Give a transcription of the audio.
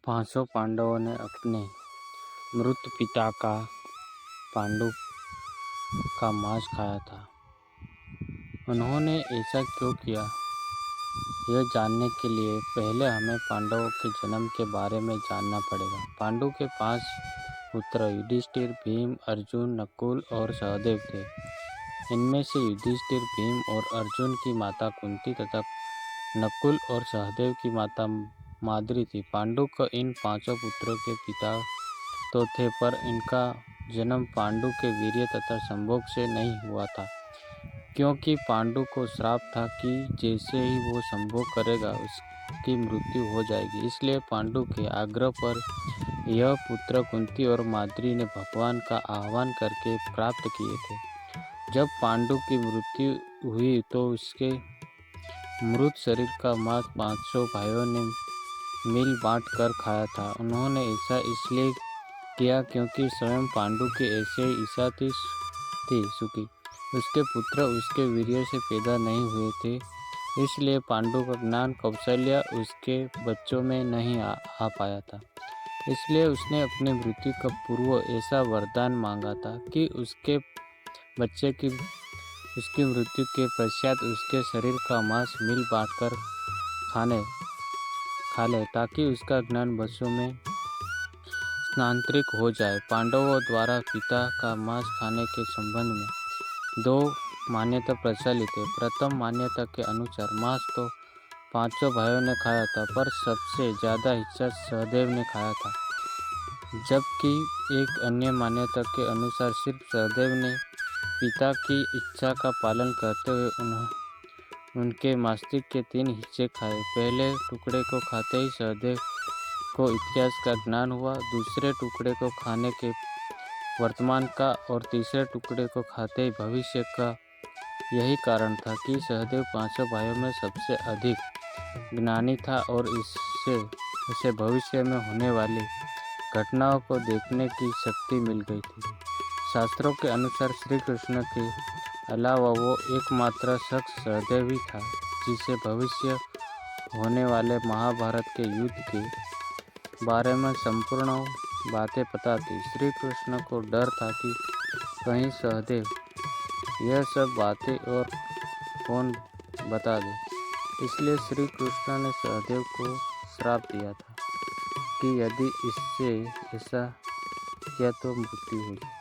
पांचों पांडवों ने अपने मृत पिता का पांडु का मांस खाया था। उन्होंने ऐसा क्यों किया, यह जानने के लिए पहले हमें पांडवों के जन्म के बारे में जानना पड़ेगा। पांडु के 5 पुत्र युधिष्ठिर, भीम, अर्जुन, नकुल और सहदेव थे। इनमें से युधिष्ठिर, भीम और अर्जुन की माता कुंती तथा नकुल और सहदेव की माता माद्री थी। पांडु को इन 5 पुत्रों के पिता तो थे, पर इनका जन्म पांडु के वीर्य तथा संभोग से नहीं हुआ था, क्योंकि पांडु को श्राप था कि जैसे ही वो संभोग करेगा उसकी मृत्यु हो जाएगी। इसलिए पांडु के आग्रह पर यह पुत्र कुंती और माद्री ने भगवान का आह्वान करके प्राप्त किए थे। जब पांडु की मृत्यु हुई तो उसके मृत शरीर का मांस 500 भाइयों ने मिल बांट कर खाया था। उन्होंने ऐसा इसलिए किया क्योंकि स्वयं पांडु की ऐसे इच्छा थी सुखी उसके पुत्र उसके वीर्य से पैदा नहीं हुए थे, इसलिए पांडु का ज्ञान कौशल्य उसके बच्चों में नहीं आ पाया था। इसलिए उसने अपनी मृत्यु का पूर्व ऐसा वरदान मांगा था कि उसके बच्चे की उसकी मृत्यु के पश्चात उसके शरीर का मांस मिल बांटकर खा ले, ताकि उसका ज्ञान बच्चों में स्थानांतरित हो जाए। पांडवों द्वारा पिता का मांस खाने के संबंध में 2 मान्यता प्रचलित है। प्रथम मान्यता के अनुसार मांस तो 5 भाइयों ने खाया था, पर सबसे ज़्यादा हिस्सा सहदेव ने खाया था, जबकि एक अन्य मान्यता के अनुसार सिर्फ सहदेव ने पिता की इच्छा का पालन करते हुए उनके मस्तिष्क के 3 हिस्से खाए। पहले टुकड़े को खाते ही सहदेव को इतिहास का ज्ञान हुआ, दूसरे टुकड़े को खाने के वर्तमान का और तीसरे टुकड़े को खाते ही भविष्य का। यही कारण था कि सहदेव 5 भाइयों में सबसे अधिक ज्ञानी था और इसे भविष्य में होने वाली घटनाओं को देखने की शक्ति मिल गई थी। शास्त्रों के अनुसार श्री कृष्ण के अलावा वो एकमात्र शख्स सहदेव ही था जिसे भविष्य होने वाले महाभारत के युद्ध के बारे में संपूर्ण बातें पता थी। श्री कृष्ण को डर था कि कहीं सहदेव यह सब बातें और कौन बता दे, इसलिए श्री कृष्ण ने सहदेव को श्राप दिया था कि यदि इससे ऐसा किया तो मृत्यु होगी।